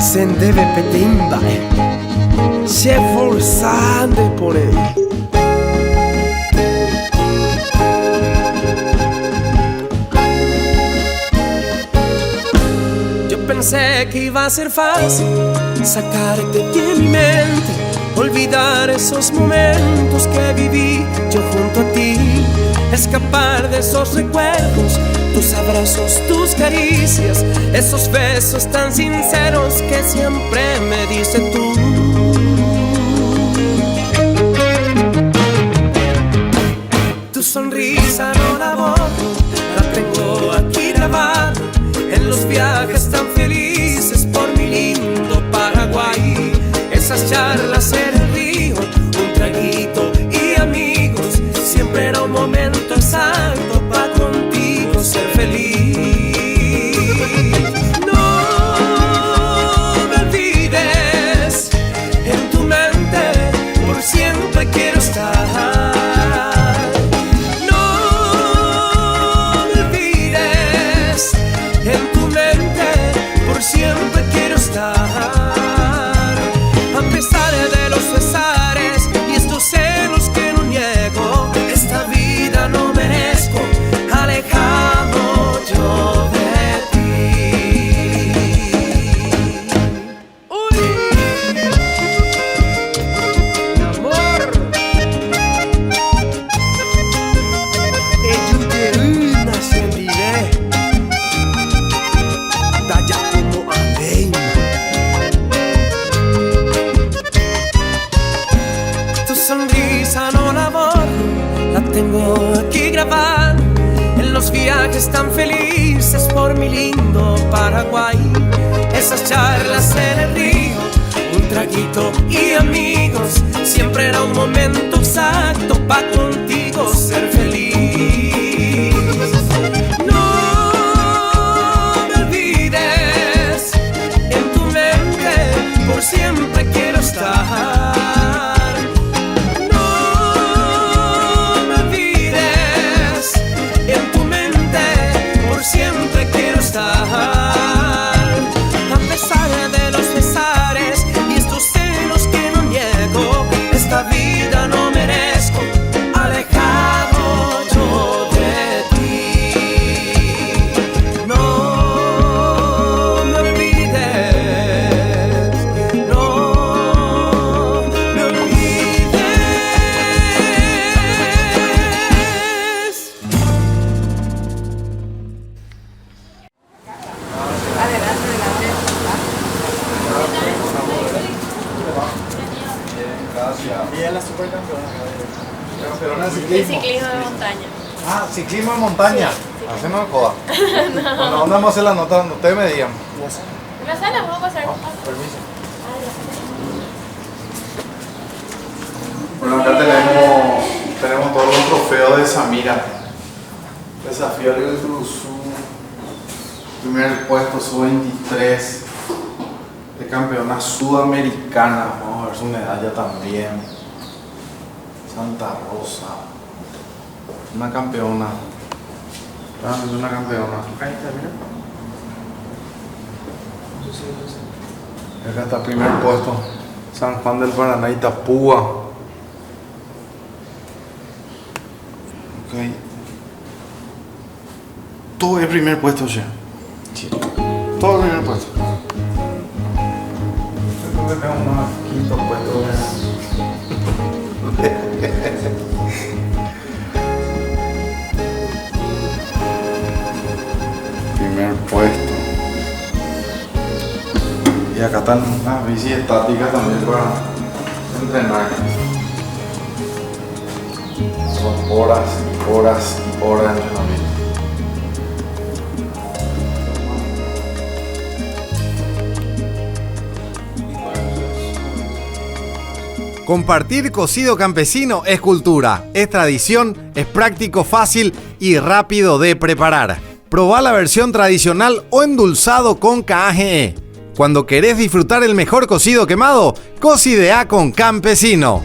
sen deve petimba se forzande por él. Yo pensé que iba a ser fácil sacarte de mi mente, olvidar esos momentos que viví yo junto a ti, escapar de esos recuerdos, tus abrazos, tus caricias, esos besos tan sinceros que siempre me diste tú. Tu sonrisa no la borro, la tengo aquí grabada en los viajes tan felices por mi lindo Paraguay. Esas charlas en el río, un traguito y amigos, siempre era un momento exacto para contigo ser feliz. No me olvides, en tu mente por siempre quiero estar. No me olvides, en tu mente por siempre quiero estar. A pesar de los pesares y estos celos que no niego, esta vida no merezco alejado yo de ti. Uy, mi amor, yo quiero sentiré talla como aveima. Tu sonrisa no la borro, la tengo aquí grabada en los viajes tan felices por mi lindo Paraguay. Esas charlas en el río, un traguito y amigos, siempre era un momento exacto para contigo ser feliz. No me olvides, en tu mente por siempre quiero estar. Siempre quiero estar. A pesar de los pesares y estos celos que no niego, esta vida no merezco alejado yo de ti. No me olvides, no me olvides. Ella es la supercampeona. Campeona de De ciclismo. ciclismo de montaña. Ah, ciclismo en montaña. Así no me joda. Bueno, ¿dónde vamos a hacer la nota? Donde ustedes me digan. ¿En la sala? ¿Vamos a pasar? Permiso. Bueno, acá tenemos todos los trofeos de Samira. Desafío Libre Cruzú. Primer puesto, sub-23. De campeona sudamericana. Vamos a ver su medalla también. Santa Rosa. Una campeona. Realmente una campeona. Ahí está, mira. Acá está primer puesto. San Juan del Paraná, Itapúa. Ok. Todo es primer puesto ya. Sí. Todo es primer puesto. Creo que tengo unos quinto puesto. Primer puesto. Y acá están unas bici estáticas también para entrenar. Son horas y horas y horas de entrenamiento. Compartir cocido campesino es cultura, es tradición, es práctico, fácil y rápido de preparar. Probá la versión tradicional o endulzado con KGE. Cuando querés disfrutar el mejor cocido quemado, cocidea con Campesino.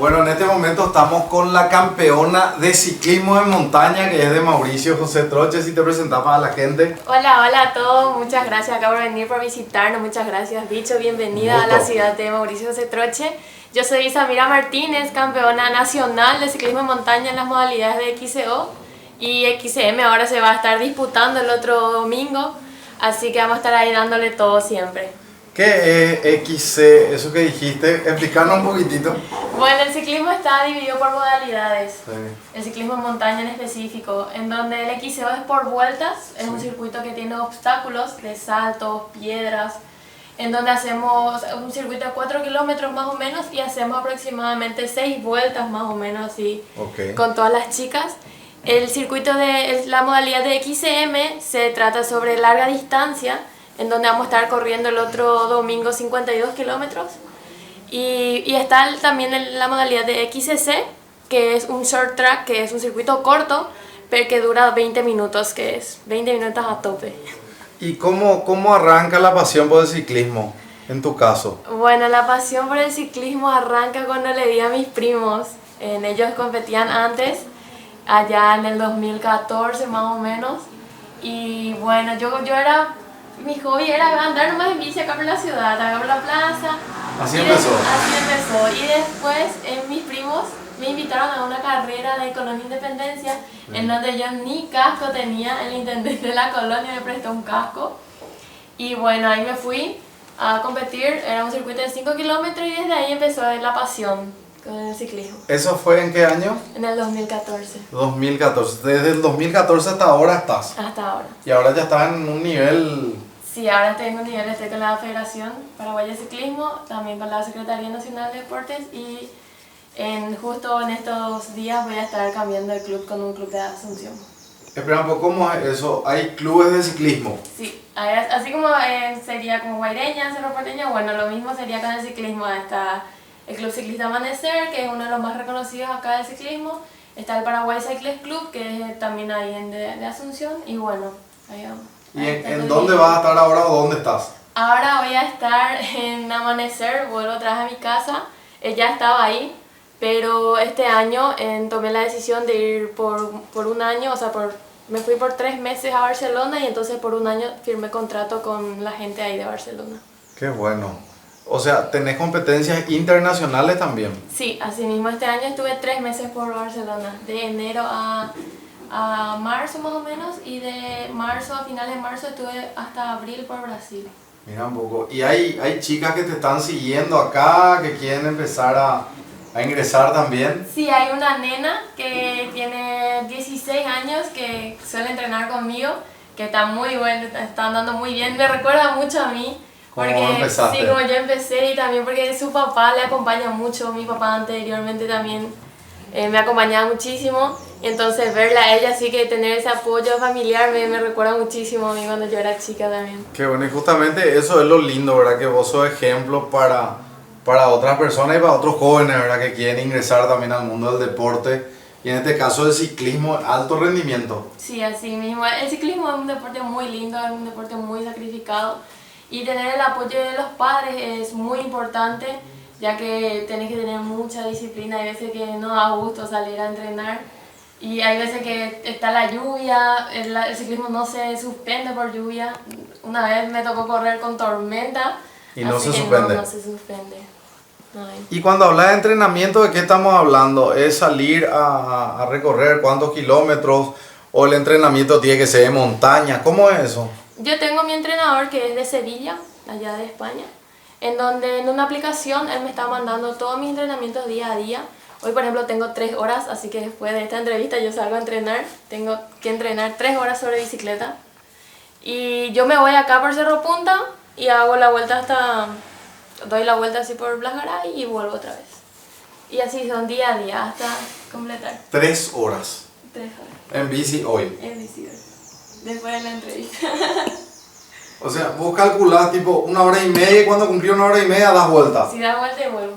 Bueno, en este momento estamos con la campeona de ciclismo en montaña, que es de Mauricio José Troche. Si te presentabas a la gente. Hola, hola a todos, muchas gracias acá por venir, por visitarnos, muchas gracias, bicho, bienvenida a la ciudad de Mauricio José Troche. Yo soy Isamira Martínez, campeona nacional de ciclismo en montaña en las modalidades de XCO y XCM. Ahora se va a estar disputando el otro domingo, así que vamos a estar ahí dándole todo siempre. ¿Qué es XC? Eso que dijiste, explicarnos un poquitito. Bueno, el ciclismo está dividido por modalidades. Sí. El ciclismo en montaña en específico, en donde el XCO es por vueltas, es un circuito que tiene obstáculos de saltos, piedras, en donde hacemos un circuito de 4 kilómetros más o menos y hacemos aproximadamente 6 vueltas más o menos así, con todas las chicas. El circuito de la modalidad de XCM se trata sobre larga distancia, en donde vamos a estar corriendo el otro domingo 52 kilómetros. Y está también en la modalidad de XCC, que es un short track, que es un circuito corto, pero que dura 20 minutos, que es 20 minutos a tope. ¿Y cómo arranca la pasión por el ciclismo, en tu caso? Bueno, la pasión por el ciclismo arranca cuando le di a mis primos. Ellos competían antes, allá en el 2014 más o menos. Y bueno, mi hobby era andar nomás en bici acá por la ciudad, acá por la plaza. Así empezó. Así empezó. Y después mis primos me invitaron a una carrera de Colonia Independencia, en donde yo ni casco tenía. El intendente de la colonia me prestó un casco. Y bueno, ahí me fui a competir. Era un circuito de 5 kilómetros y desde ahí empezó la pasión con el ciclismo. ¿Eso fue en qué año? En el 2014. 2014. Desde el 2014 hasta ahora estás. Hasta ahora. Y ahora ya estás en un nivel... Sí, ahora estoy en un nivel, estoy con la Federación Paraguaya de Ciclismo, también con la Secretaría Nacional de Deportes y justo en estos días voy a estar cambiando de club con un club de Asunción. Espera un poco, ¿cómo es eso? ¿Hay clubes de ciclismo? Sí, así como sería como Guaireña, Cerro Porteño, bueno, lo mismo sería con el ciclismo. Está el Club Ciclista Amanecer, que es uno de los más reconocidos acá del ciclismo. Está el Paraguay Cycles Club, que es también ahí de Asunción, y bueno, ahí vamos. ¿Y en dónde vas a estar ahora o dónde estás? Ahora voy a estar en Amanecer, vuelvo otra vez a mi casa. Ya estaba ahí, pero este año tomé la decisión de ir por un año, o sea, me fui por 3 meses a Barcelona y entonces por un año firmé contrato con la gente ahí de Barcelona. Qué bueno. O sea, ¿tenés competencias internacionales también? Sí, así mismo este año estuve 3 meses por Barcelona, de enero a marzo más o menos, y de marzo a finales de marzo estuve hasta abril por Brasil. Mira un poco. ¿Y hay chicas que te están siguiendo acá, que quieren empezar a ingresar también? Sí, hay una nena que tiene 16 años que suele entrenar conmigo, que está muy buena, está andando muy bien, me recuerda mucho a mí. ¿Cómo empezaste? Sí, como yo empecé, y también porque su papá le acompaña mucho, mi papá anteriormente también me acompañaba muchísimo. Entonces verla a ella, así que tener ese apoyo familiar me recuerda muchísimo a mí cuando yo era chica también. Qué bueno, y justamente eso es lo lindo, ¿verdad? Que vos sos ejemplo para otras personas y para otros jóvenes, ¿verdad? Que quieren ingresar también al mundo del deporte, y en este caso el ciclismo, alto rendimiento. Sí, así mismo. El ciclismo es un deporte muy lindo, es un deporte muy sacrificado, y tener el apoyo de los padres es muy importante, ya que tenés que tener mucha disciplina. Hay veces que no da gusto salir a entrenar. Y hay veces que está la lluvia, el ciclismo no se suspende por lluvia. Una vez me tocó correr con tormenta. Y no así se que suspende. No se suspende. Ay. Y cuando hablas de entrenamiento, ¿de qué estamos hablando? ¿Es salir a recorrer cuántos kilómetros? ¿O el entrenamiento tiene que ser de montaña? ¿Cómo es eso? Yo tengo mi entrenador que es de Sevilla, allá de España, en donde en una aplicación él me está mandando todos mis entrenamientos día a día. Hoy, por ejemplo, tengo 3 horas, así que después de esta entrevista yo salgo a entrenar. Tengo que entrenar 3 horas sobre bicicleta. Y yo me voy acá por Cerro Punta y hago la vuelta doy la vuelta así por Blasgaray y vuelvo otra vez. Y así son día a día hasta completar. 3 horas. 3 horas. En bici hoy. En bici, después de la entrevista. O sea, vos calculás tipo 1 hora y media y cuando cumplí 1 hora y media das vuelta. Si das vuelta y vuelvo.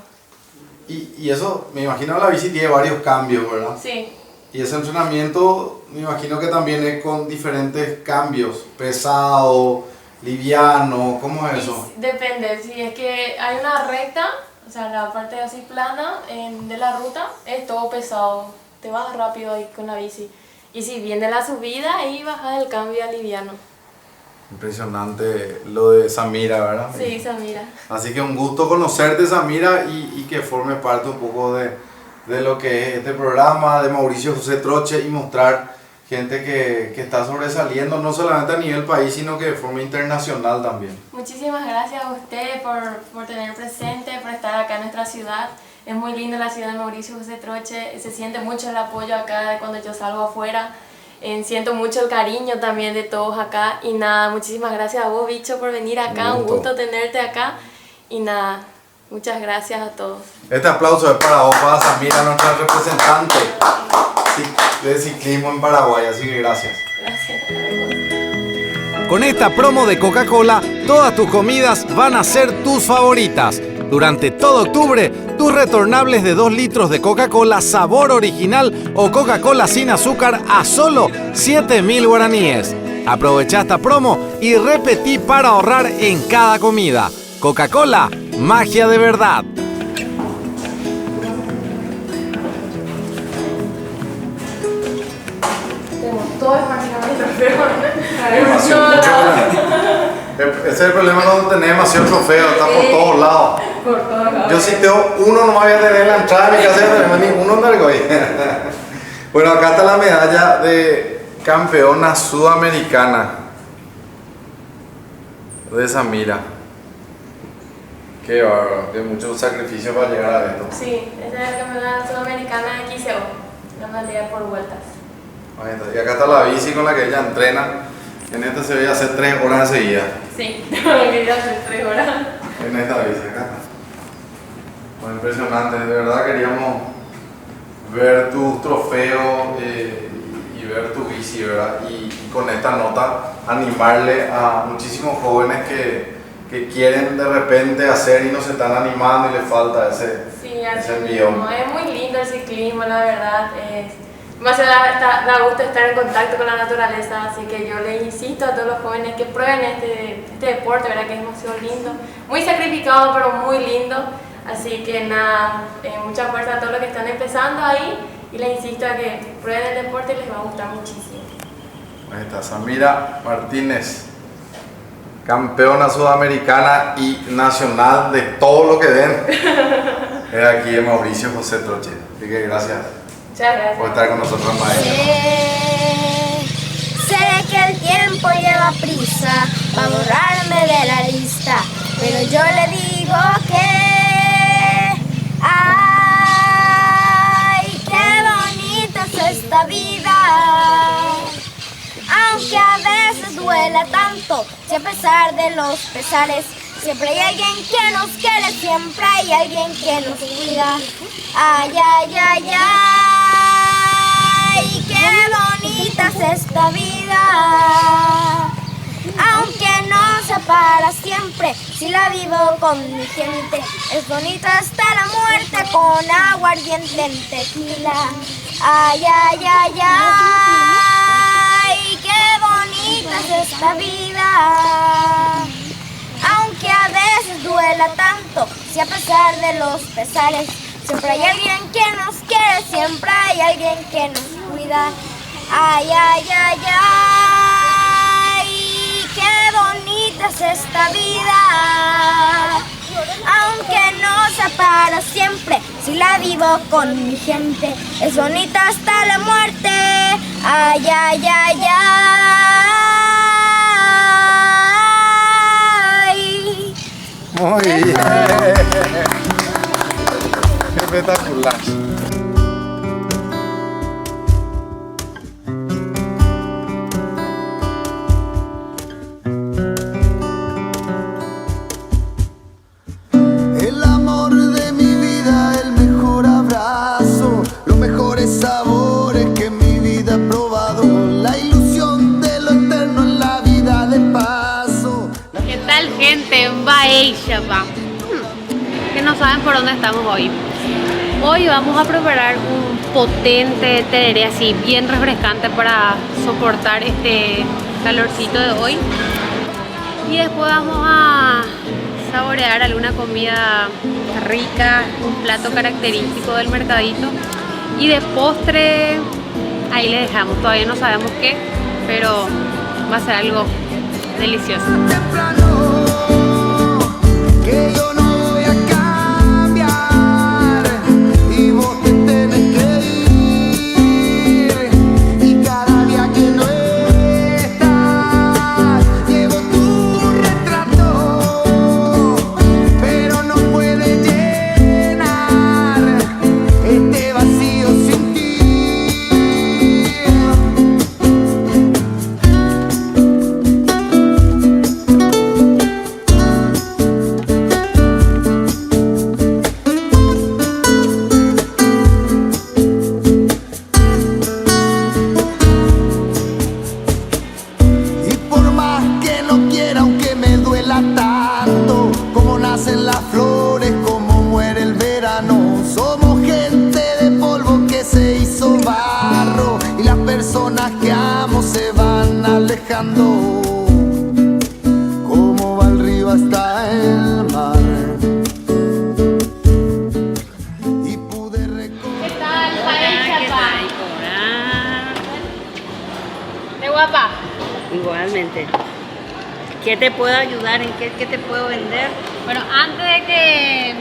Y eso, me imagino la bici tiene varios cambios, ¿verdad? Sí. Y ese entrenamiento, me imagino que también es con diferentes cambios, pesado, liviano, ¿cómo es eso? Depende, si es que hay una recta, O sea, la parte así plana de la ruta es todo pesado. Te vas rápido ahí con la bici. Y si viene la subida, ahí bajas el cambio a liviano. Impresionante lo de Samira, ¿verdad? Sí, Samira. Así que un gusto conocerte, Samira, y que forme parte un poco de lo que es este programa de Mauricio José Troche y mostrar gente que está sobresaliendo no solamente a nivel país, sino que de forma internacional también. Muchísimas gracias a ustedes por tener presente, por estar acá en nuestra ciudad. Es muy linda la ciudad de Mauricio José Troche, se siente mucho el apoyo acá cuando yo salgo afuera. Siento mucho el cariño también de todos acá y nada, muchísimas gracias a vos, Bicho, por venir acá, un gusto tenerte acá y nada, muchas gracias a todos. Este aplauso es para vos, para Samira, nuestra representante de ciclismo en Paraguay, así que gracias. Gracias a vos. Con esta promo de Coca-Cola, todas tus comidas van a ser tus favoritas. Durante todo octubre, tus retornables de 2 litros de Coca-Cola sabor original o Coca-Cola sin azúcar a solo 7.000 guaraníes. Aprovecha esta promo y repetí para ahorrar en cada comida. Coca-Cola, magia de verdad. Tenemos todo el Ese es el problema cuando tenés demasiado trofeo, está por todos lados. Yo si tengo uno no me voy a tener en la entrada de mi casa, no tengo ninguno en Argoy. Bueno, acá está la medalla de campeona sudamericana de Samira. Qué bárbaro, que mucho sacrificio para llegar a esto. Sí, esta es la campeona sudamericana de XCO, la modalidad por vueltas. Ahí está. Y acá está la bici con la que ella entrena. En esta se veía hacer 3 horas seguidas. Sí, quería hacer 3 horas. En esta bici acá. Bueno, impresionante, de verdad queríamos ver tus trofeos y ver tu bici, ¿verdad? Y con esta nota animarle a muchísimos jóvenes que quieren de repente hacer y no se están animando y les falta ese envión. Es muy lindo el ciclismo, la verdad. Más da gusto estar en contacto con la naturaleza, así que yo les insisto a todos los jóvenes que prueben este deporte, ¿verdad? Que es demasiado lindo, muy sacrificado pero muy lindo, así que nada, mucha fuerza a todos los que están empezando ahí y les insisto a que prueben el deporte y les va a gustar muchísimo. Ahí está Samira Martínez, campeona sudamericana y nacional de todo lo que den. Es aquí de Mauricio José Troche, así que gracias. Muchas gracias por estar con nosotros, maestro. Sé que el tiempo lleva prisa para borrarme de la lista, pero yo le digo que ¡ay, qué bonita es esta vida! Aunque a veces duela tanto, si a pesar de los pesares, siempre hay alguien que nos quiere, siempre hay alguien que nos cuida. ¡Ay, ay, ay, ay! ¡Qué bonita es esta vida! Aunque no sea para siempre, si la vivo con mi gente, es bonita hasta la muerte con aguardiente en tequila. ¡Ay, ay, ay, ay! ¡Qué bonita es esta vida! Aunque a veces duela tanto, si a pesar de los pesares, siempre hay alguien que nos quiere, siempre hay alguien que nos cuida. Ay, ay, ay, ay, qué bonita es esta vida. Aunque no sea para siempre, si la vivo con mi gente, es bonita hasta la muerte. Ay, ay, ay, ay. Muy bien. Espectacular. El amor de mi vida, el mejor abrazo, los mejores sabores que mi vida ha probado, la ilusión de lo eterno en la vida de paso. ¿Qué tal, gente? Baixaba. Que no saben por dónde estamos hoy. Hoy vamos a preparar un potente tereré así bien refrescante para soportar este calorcito de hoy. Y después vamos a saborear alguna comida rica, un plato característico del mercadito. Y de postre, ahí le dejamos, todavía no sabemos qué, pero va a ser algo delicioso. Temprano, que yo no voy a cambiar y vos te tenés que ir. Y cada día que no estás, llevo tu retrato, pero no puede llenar este vacío sin ti. Y por más que no quiera, aunque me duela tanto, como nacen las flores, como muere el verano, somos gente de polvo que se hizo barro y las personas que amo se van alejando. Como va el río hasta el mar. Y pude recorrer. ¿Qué tal, Paella, ¿Qué pa? tal? ¿De guapa? Igualmente. ¿Qué te puedo ayudar? ¿En qué te puedo vender? Bueno, antes de que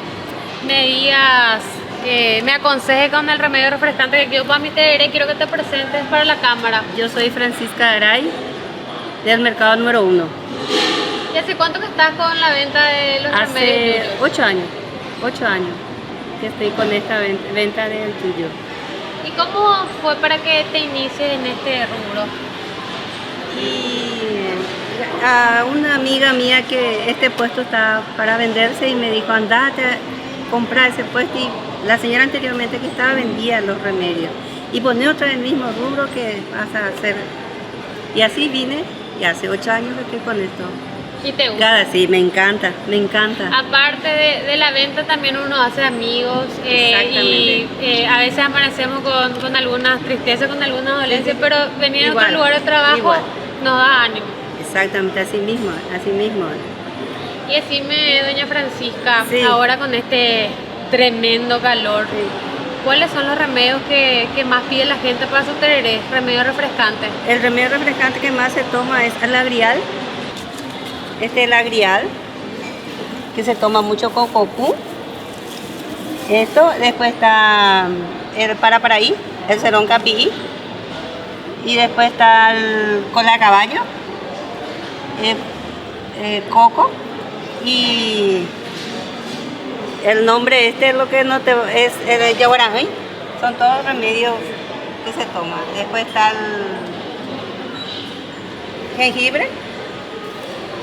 me digas, que me aconseje con el remedio refrescante que quiero para mi tereré, quiero que te presentes para la cámara. Yo soy Francisca Aray, del mercado número 1. ¿Y hace cuánto que estás con la venta de los Hace remedios? 8 años, 8 años que estoy con esta venta del tuyo. ¿Y cómo fue para que te inicies en este rubro? Y a una amiga mía que este puesto está para venderse y me dijo, andate a comprar ese puesto, y la señora anteriormente que estaba vendía los remedios y poné otra vez el mismo rubro que vas a hacer. Y así vine y hace 8 años que estoy con esto. ¿Y te gusta? Cada sí, me encanta, me encanta. Aparte de la venta también uno hace amigos y a veces amanecemos con algunas tristezas, con algunas dolencias, pero venir a otro Igual, lugar de trabajo igual. nos da ánimo. Exactamente, así mismo, así mismo. Y decime, doña Francisca, Sí. ahora con este tremendo calor, ¿cuáles son los remedios que más pide la gente para su tereré? Remedios refrescantes. El remedio refrescante que más se toma es el agrial. Este es el agrial, que se toma mucho con cocú. Esto, después está el paraparaí, el cerón capií. Y después está el cola de caballo, coco. Y el nombre este es lo que no te es el yaguaranjay. Son todos remedios que se toman. Después está el jengibre.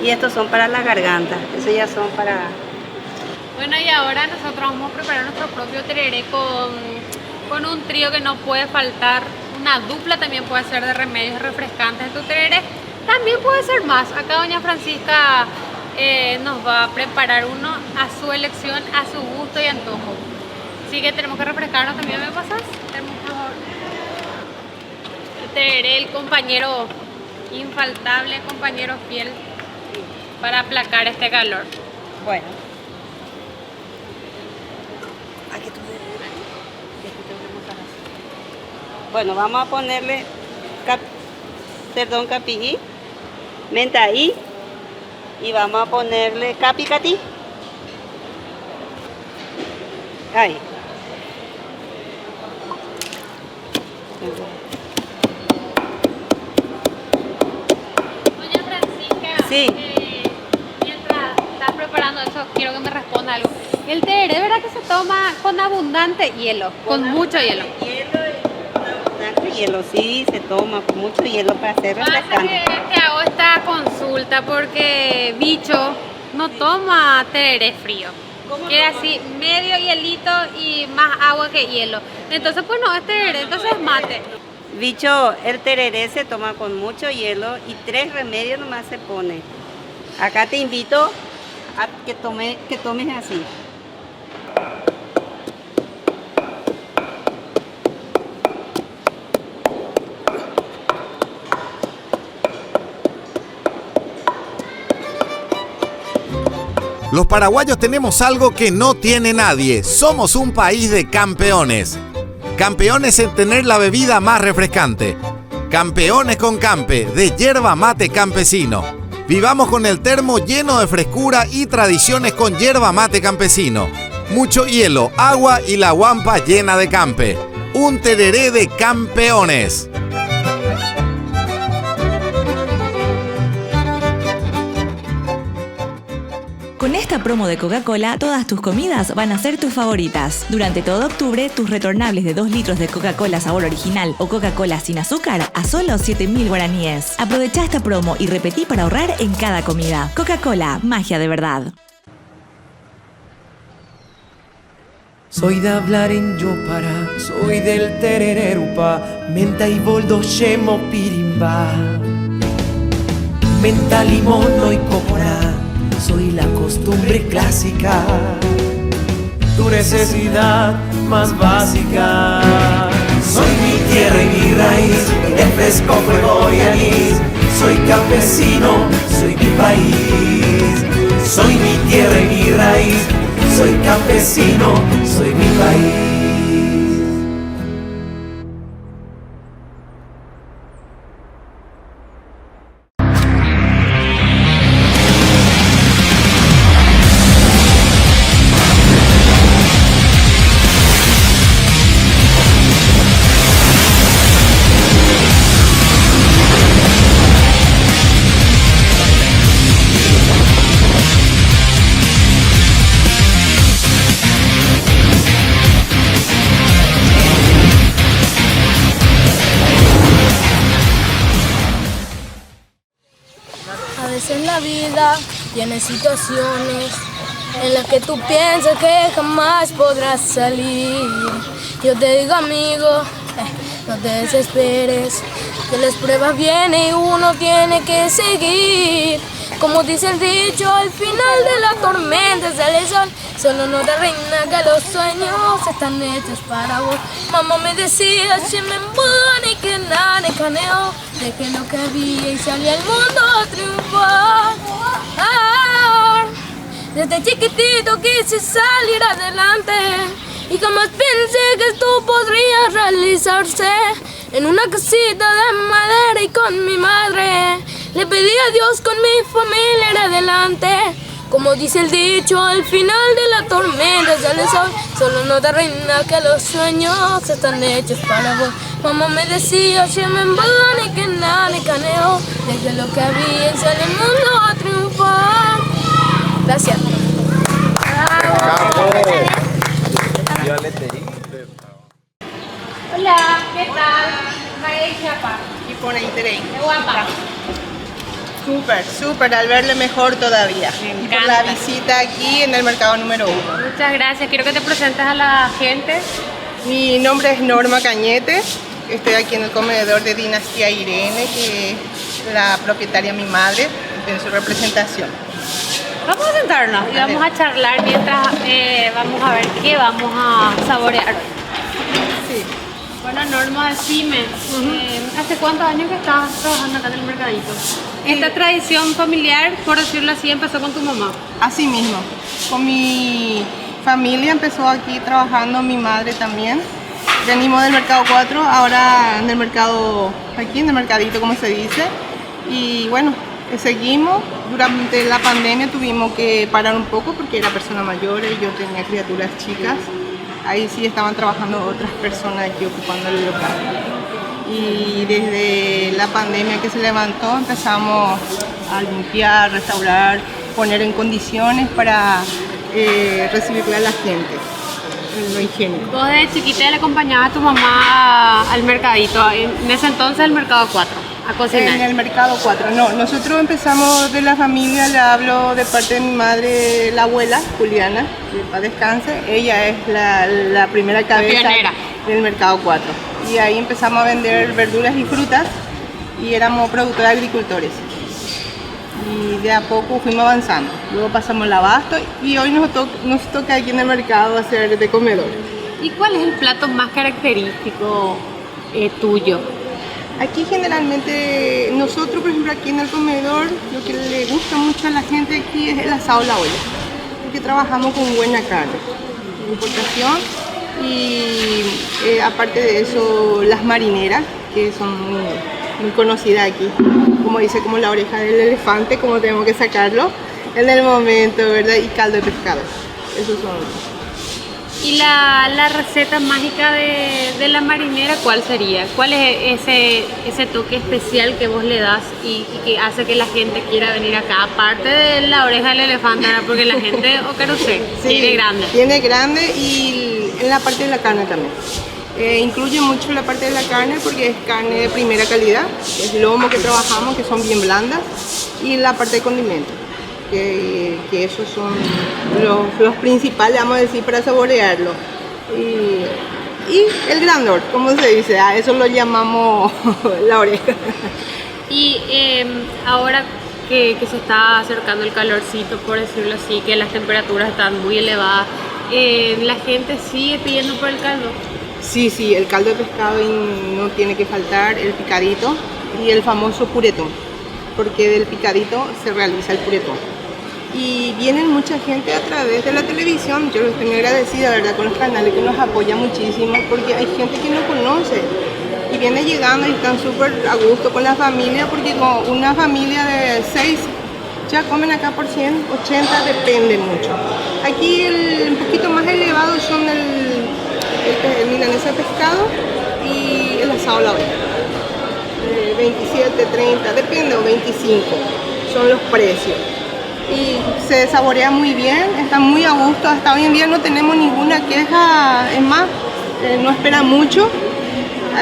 Y estos son para la garganta. Esos ya son para... Bueno, y ahora nosotros vamos a preparar nuestro propio tereré con un trío que no puede faltar. Una dupla también puede ser de remedios refrescantes en tu tereré. También puede ser más. Acá doña Francisca nos va a preparar uno a su elección, a su gusto y antojo. Así que tenemos que refrescarnos también, ¿me pasas? Tenemos, por favor. El tereré, el compañero infaltable, compañero fiel para aplacar este calor. Bueno. Bueno, vamos a ponerle perdón, capií, mentaí, y vamos a ponerle capicatí. Ahí. Doña Francisca, Sí. Mientras estás preparando eso, quiero que me responda algo. El tereré, ¿verdad que se toma con abundante hielo? Con mucho hielo. Hielo, sí, se toma con mucho hielo para hacer Pasa refrescante. que te hago esta consulta porque Bicho no toma tereré frío. Quiere así medio hielito y más agua que hielo. Entonces pues no es tereré, entonces es mate. Bicho, el tereré se toma con mucho hielo y 3 remedios nomás se pone. Acá te invito a que tomes así. Los paraguayos tenemos algo que no tiene nadie. Somos un país de campeones. Campeones en tener la bebida más refrescante. Campeones con Campe, de yerba mate campesino. Vivamos con el termo lleno de frescura y tradiciones con yerba mate campesino. Mucho hielo, agua y la guampa llena de Campe. Un tereré de campeones. Con esta promo de Coca-Cola, todas tus comidas van a ser tus favoritas. Durante todo octubre, tus retornables de 2 litros de Coca-Cola sabor original o Coca-Cola sin azúcar a solo 7.000 guaraníes. Aprovecha esta promo y repetí para ahorrar en cada comida. Coca-Cola, magia de verdad. Soy de hablar en Yopara, soy del terererupa, menta y boldo, shemo, pirimba. Menta, limón, y copora, soy la costumbre clásica, tu necesidad más básica. Soy mi tierra y mi raíz, el fresco, fuego y anís. Soy campesino, soy mi país. Soy mi tierra y mi raíz, soy campesino, soy mi país. En la vida tienes situaciones en las que tú piensas que jamás podrás salir. Yo te digo, amigo, no te desesperes, que las pruebas vienen y uno tiene que seguir. Como dice el dicho, al final de la tormenta sale el sol. Solo no te reina que los sueños están hechos para vos. Mamá me decía, si me embona y que nada me caneo. Dejé lo que había y salí al mundo a triunfar. Desde chiquitito quise salir adelante y jamás pensé que esto podría realizarse. En una casita de madera y con mi madre le pedí a Dios con mi familia ir adelante. Como dice el dicho, al final de la tormenta sale el sol. Solo no te reina que los sueños están hechos para vos. Mamá me decía, si me embona y que nada me caneo. Desde lo que había y sale el mundo a triunfar. Gracias. Hola, ¿qué tal? María Chapa. Y por ahí te Qué guapa. Súper, al verle mejor todavía. Y por la visita aquí en el mercado número 1. Muchas gracias. Quiero que te presentes a la gente. Mi nombre es Norma Cañete. Estoy aquí en el comedor de Dinastía Irene, que es la propietaria mi madre, en su representación. Vamos a sentarnos y vamos a charlar mientras vamos a ver qué vamos a saborear. Sí. Bueno, Norma, decime, ¿hace cuántos años que estás trabajando acá en el mercadito? Esta tradición familiar, por decirlo así, empezó con tu mamá. Así mismo, con mi familia empezó aquí trabajando, mi madre también. Venimos del mercado 4, ahora en el mercado, aquí en el mercadito como se dice. Y bueno, seguimos. Durante la pandemia tuvimos que parar un poco porque era persona mayor y yo tenía criaturas chicas. Ahí sí estaban trabajando otras personas aquí ocupando el local. Y desde la pandemia que se levantó empezamos a limpiar, restaurar, poner en condiciones para recibirle a la gente, lo higiénico. Vos de chiquita le acompañabas a tu mamá al mercadito, en ese entonces el mercado 4, a cocinar. En el mercado 4, no, nosotros empezamos de la familia, le hablo de parte de mi madre, la abuela Juliana, que para descanse, ella es la primera cabeza del mercado 4. Y ahí empezamos a vender verduras y frutas y éramos productores agricultores. Y de a poco fuimos avanzando. Luego pasamos al abasto y hoy nos toca aquí en el mercado hacer de comedor. ¿Y cuál es el plato más característico tuyo? Aquí generalmente, nosotros por ejemplo aquí en el comedor, lo que le gusta mucho a la gente aquí es el asado a la olla. porque trabajamos con buena carne, importación, y aparte de eso las marineras, que son muy conocidas aquí, como dice, como la oreja del elefante, como tenemos que sacarlo en el momento, ¿verdad? Y caldo de pescado, esos son. ¿Y la receta mágica de la marinera cuál sería? ¿Cuál es ese toque especial que vos le das y que hace que la gente quiera venir acá? Aparte de la oreja del elefante, ¿verdad? Porque la gente, o que no sé, Sí, tiene grande. Tiene grande y en la parte de la carne también. Incluye mucho la parte de la carne porque es carne de primera calidad, es lomo que trabajamos, que son bien blandas, y la parte de condimentos. Que esos son los principales, vamos a decir, para saborearlo. Y el grandor, como se dice, a eso lo llamamos la oreja. Y ahora que se está acercando el calorcito, por decirlo así, que las temperaturas están muy elevadas, ¿la gente sigue pidiendo por el caldo? Sí, el caldo de pescado no tiene que faltar, el picadito y el famoso puretón, porque del picadito se realiza el puretón. Y vienen mucha gente a través de la televisión. Yo estoy muy agradecida, ¿verdad?, con los canales que nos apoyan muchísimo, porque hay gente que no conoce y viene llegando y están súper a gusto con la familia, porque con una familia de 6 ya comen acá por 100, 80, depende mucho. Aquí un poquito más elevado son el milanesa de pescado y el asado a la olla. 27, 30, depende, o 25 son los precios. Y se saborea muy bien, está muy a gusto. Hasta hoy en día no tenemos ninguna queja, es más, no espera mucho.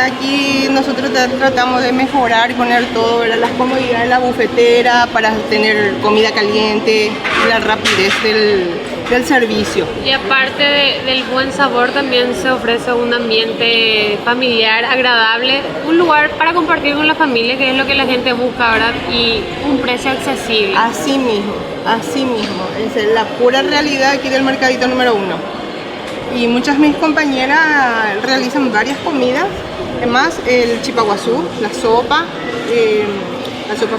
Aquí nosotros tratamos de mejorar y poner todo, ¿verdad?, las comodidades de la bufetera para tener comida caliente y la rapidez del servicio. Y aparte del buen sabor, también se ofrece un ambiente familiar agradable, un lugar para compartir con la familia, que es lo que la gente busca, ¿verdad? Y un precio accesible. Así mismo, esa es la pura realidad aquí del mercadito número 1. Y muchas de mis compañeras realizan varias comidas, además el chipaguazú, la sopa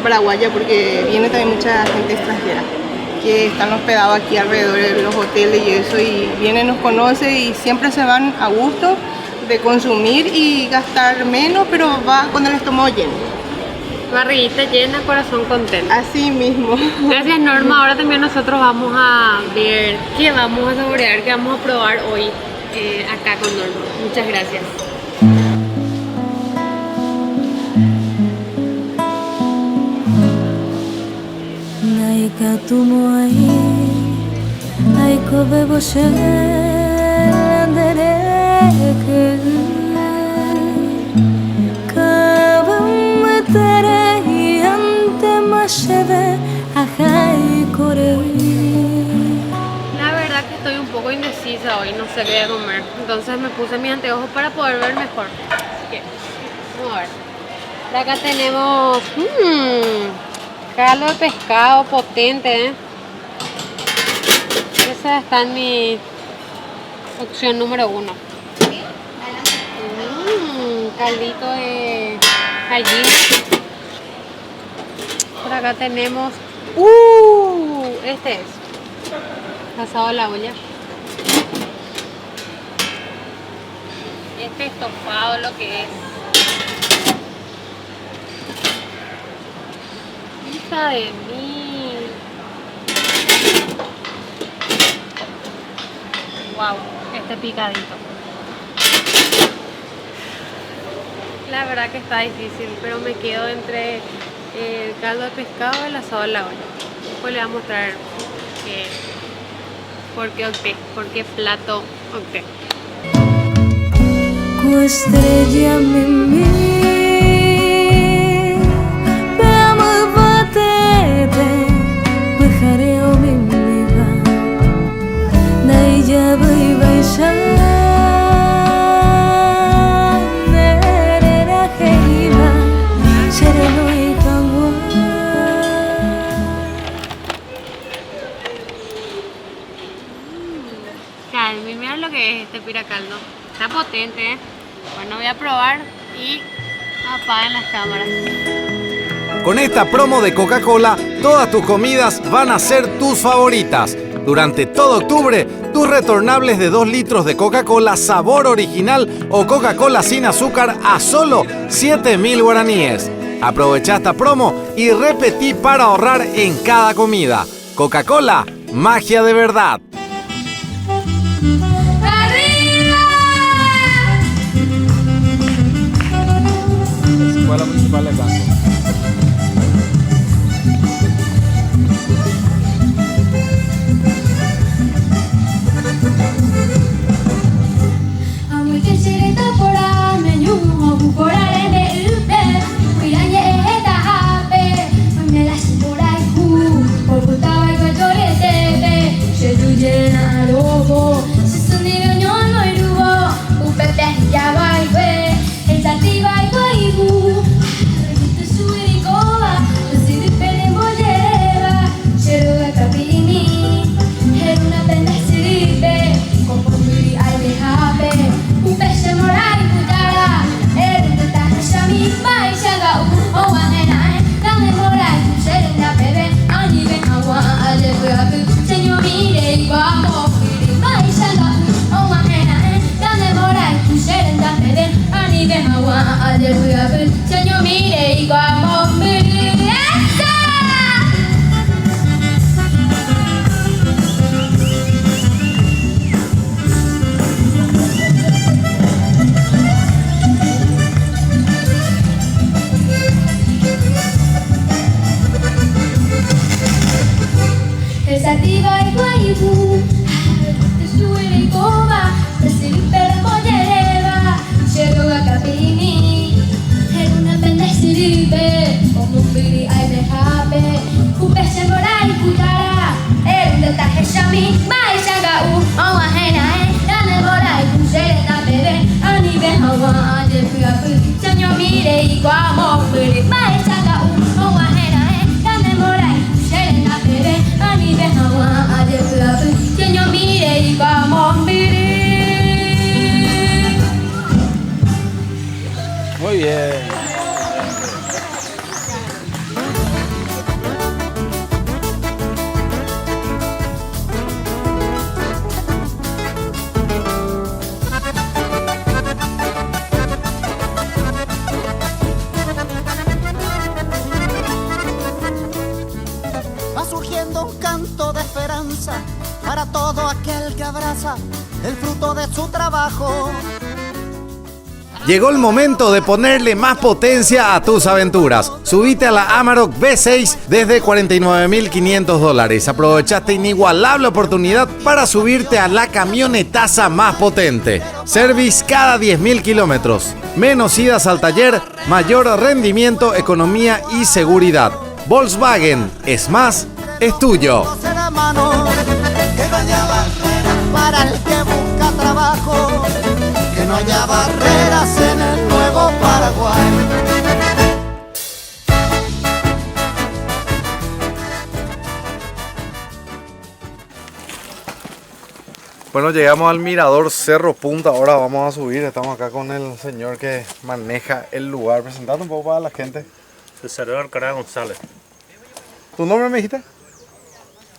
paraguaya, porque viene también mucha gente extranjera que están hospedados aquí alrededor de los hoteles y eso, y vienen, nos conocen y siempre se van a gusto de consumir y gastar menos, pero va con el estómago lleno. Barriguita llena, corazón contento. Así mismo. Gracias, Norma. Ahora también nosotros vamos a ver qué vamos a saborear, qué vamos a probar hoy acá con Norma. Muchas gracias. La verdad que estoy un poco indecisa hoy, no sé qué voy a comer. Entonces me puse mis anteojos para poder ver mejor. Así que, vamos a ver. Por acá tenemos caldo de pescado potente, ¿eh? Esa está en mi opción número 1. Caldito de gallina. Por acá tenemos este es asado a la olla. Este estofado lo que es. Hija de mí. Wow, este picadito. La verdad que está difícil, pero me quedo entre el caldo de pescado y el asado a la olla. Después le voy a mostrar por qué opté, por qué plato opté. Estrella mimi, beamı batete, bıhareo mimiva, naiya bıy baysha, nerera heiva, şerelo ikangwa. Calmi, mira lo que es este piracaldo. Está potente, ¿eh? Bueno, voy a probar y apaguen las cámaras. Con esta promo de Coca-Cola, todas tus comidas van a ser tus favoritas. Durante todo octubre, tus retornables de 2 litros de Coca-Cola sabor original o Coca-Cola sin azúcar a solo 7.000 guaraníes. Aprovecha esta promo y repetí para ahorrar en cada comida. Coca-Cola, magia de verdad. Escuela Municipal de Blanco. Muy bien. Va surgiendo un canto de esperanza para todo aquel que abraza el fruto de su trabajo. Llegó el momento de ponerle más potencia a tus aventuras. Subite a la Amarok V6 desde $49.500. Aprovecha esta inigualable oportunidad para subirte a la camionetaza más potente. Service cada 10.000 kilómetros. Menos idas al taller, mayor rendimiento, economía y seguridad. Volkswagen es más, es tuyo. Que no haya barreras para el que busca trabajo. Que no haya barreras en el nuevo Paraguay. Bueno, llegamos al mirador Cerro Punta. Ahora vamos a subir. Estamos acá con el señor que maneja el lugar. Presentando un poco para la gente. Cesareo Alcaraz González. ¿Tu nombre me dijiste?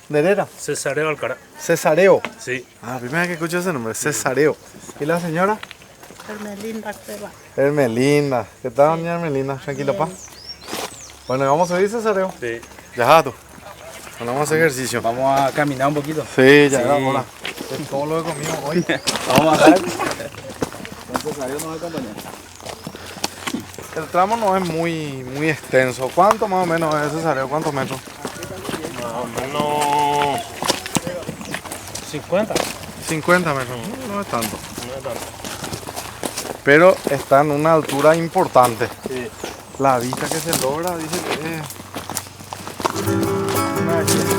¿De Herrera? Cesareo Alcaraz. Cesareo. Sí. Ah, primera vez que escucho ese nombre, Cesareo. ¿Y la señora? Hermelinda Cueva. Hermelinda. ¿Qué tal, doña Hermelinda? Tranquilo, pa. Bueno, ¿vamos a subir, Cesareo? Sí. Ya, tú. Bueno, vamos a hacer ejercicio. Vamos a caminar un poquito. Sí, ya, Sí. ahora. Es todo lo que comimos hoy. Vamos a bajar. Entonces, Cesareo nos va a acompañar. El tramo no es muy extenso. ¿Cuánto más o menos es, Cesareo? ¿Cuántos metros? Más o menos 50. 50 metros. No es tanto. No es tanto. Pero está en una altura importante. Sí. La vista que se logra dice que es una belleza.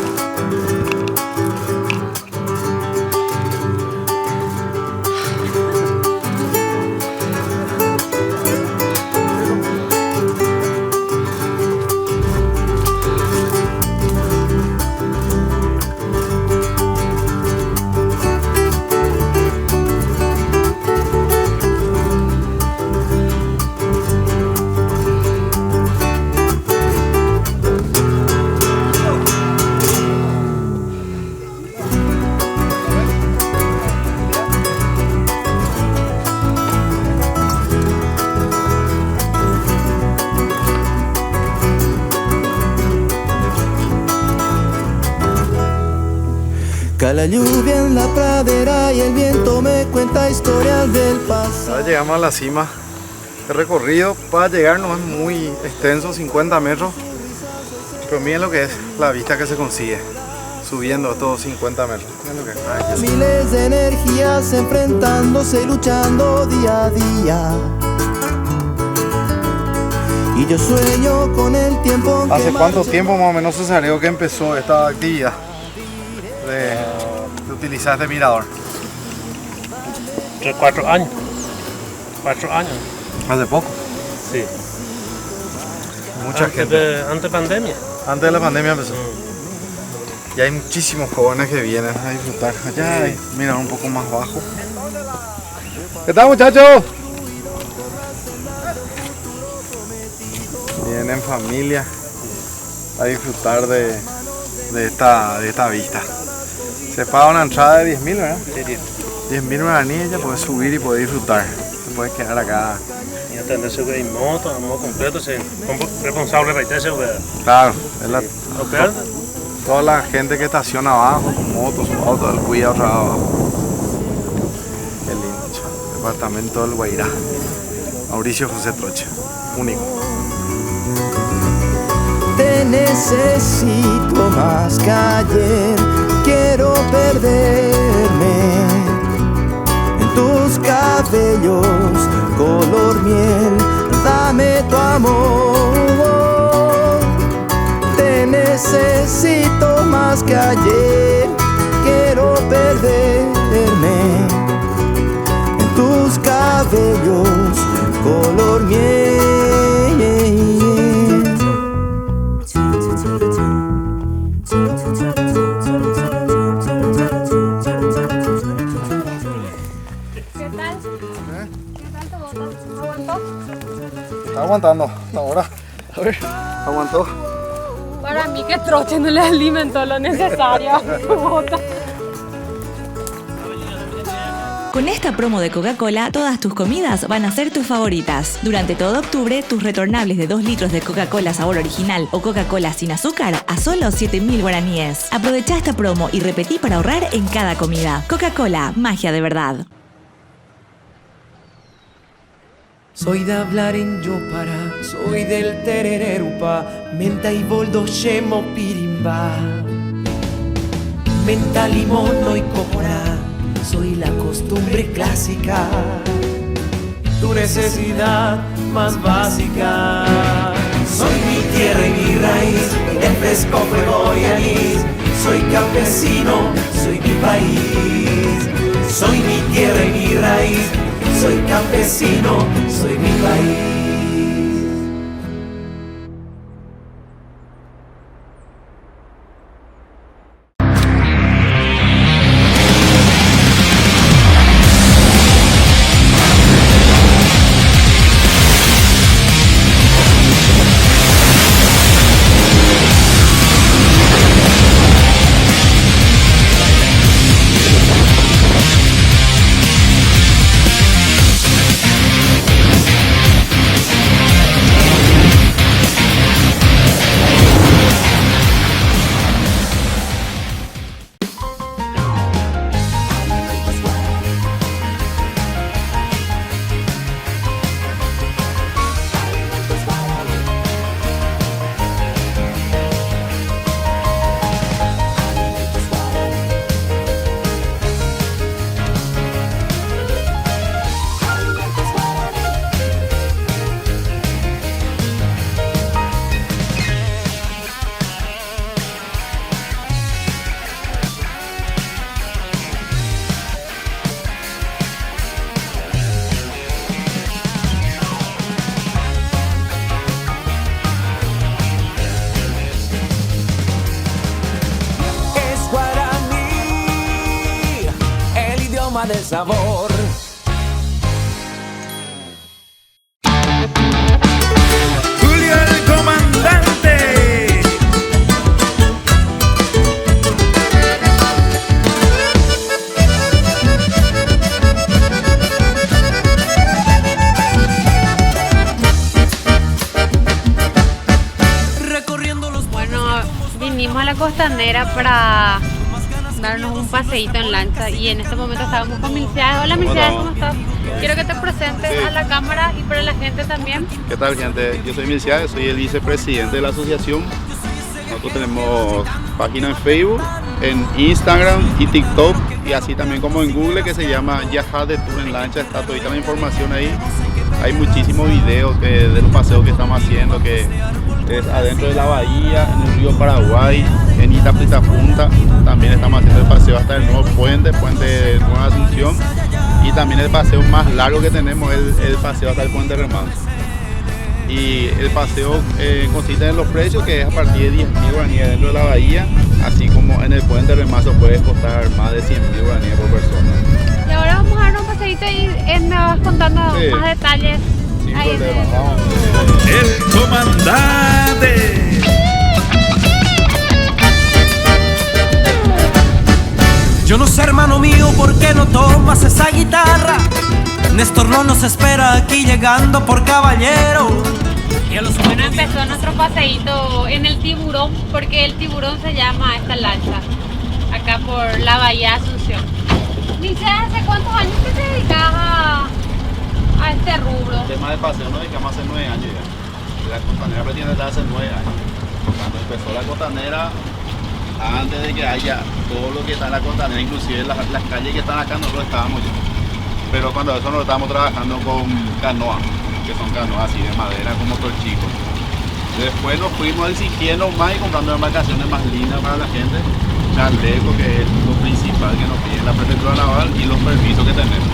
Cae la lluvia en la pradera y el viento me cuenta historias del pasado. Ya llegamos a la cima. El recorrido para llegar no es muy extenso, 50 metros. Pero miren lo que es la vista que se consigue subiendo estos 50 metros. Miren lo que es. Ay, Miles de energías enfrentándose y luchando día a día. Y yo sueño con el tiempo. ¿Hace cuánto tiempo más o menos, Cesario, que empezó esta actividad de utilizar este mirador? 4 años. 4 años. ¿Hace poco? Sí. Mucha gente. Antes de pandemia. Antes de la pandemia empezó. Y hay muchísimos jóvenes que vienen a disfrutar. Allá hay, mira, un poco más bajo. ¿Qué tal, muchachos? Vienen en familia a disfrutar de esta vista. Se paga una entrada de 10.000, ¿verdad? Sí, 10.000 guaraníes, ya puedes subir y puedes disfrutar. Te puedes quedar acá. Y atenderse en moto, a modo completo, como responsable de seguridad. Claro, es la, Okay. toda la gente que estaciona abajo, con motos, su auto, el cuidado abajo. Qué lindo, chaval. Departamento del Guairá. Mauricio José Troche, único. Te necesito más que ayer, quiero perderme en tus cabellos, color miel, dame tu amor. Te necesito más que ayer, quiero perderme en tus cabellos, color miel. Está aguantando, ahora. A ver, aguantó. Para mí que Troche no le alimentó lo necesario. Con esta promo de Coca-Cola, todas tus comidas van a ser tus favoritas. Durante todo octubre, tus retornables de 2 litros de Coca-Cola sabor original o Coca-Cola sin azúcar a solo 7.000 guaraníes. Aprovecha esta promo y repetí para ahorrar en cada comida. Coca-Cola, magia de verdad. Soy de hablar en Yopara, soy del terererupa, menta y boldo, shemo, pirimba. Menta, limón, no y cora, soy la costumbre clásica, tu necesidad más básica. Soy mi tierra y mi raíz, el fresco, fuego y anís. Soy campesino, soy mi país. Soy mi tierra y mi raíz, soy campesino, soy mi país. Del sabor. Julio el comandante. Bueno, vinimos a la costanera para darnos un paseíto en lancha y en este momento estábamos con Milciades. Hola Milciades, ¿cómo estás? Quiero que te presentes a la cámara y para la gente también. ¿Qué tal, gente? Yo soy Milciades, soy el vicepresidente de la asociación. Nosotros tenemos página en Facebook, en Instagram y TikTok, y así también como en Google, que se llama Yajá de Tour en Lancha. Está toda la información ahí. Hay muchísimos videos de los paseos que estamos haciendo, que es adentro de la bahía, en el río Paraguay, en Itapita-Punta. También estamos haciendo el paseo hasta el nuevo puente de Nueva Asunción. Y también el paseo más largo que tenemos es el paseo hasta el puente Remanso. Y el paseo consiste en los precios, que es a partir de 10.000 guaraníes dentro de la bahía, así como en el puente Remanso puede costar más de 100.000 guaraníes por persona. Y ahora vamos a dar un paseíto y me vas contando más detalles. Sin problema, vamos. El comandante. Yo no sé, hermano mío, ¿por qué no tomas esa guitarra? Néstor no nos espera aquí llegando por Caballero. Bueno, empezó nuestro paseíto en el Tiburón, porque el Tiburón se llama esta lancha, acá por la bahía Asunción. Dice, ¿hace cuántos años que te dedicas a este rubro? El tema del paseo nos dedicamos hace 9 años ya. La costanera pretende estar hace 9 años. Cuando empezó la costanera, antes de que haya todo lo que está en la costanera, inclusive las calles que están acá, nosotros estábamos ya. Pero cuando eso nos estábamos trabajando con canoa, que son canoas así de madera con motor chico. Después nos fuimos exigiendo más y comprando embarcaciones más lindas para la gente. Chaleco, que es lo principal que nos pide la prefectura naval, y los permisos que tenemos.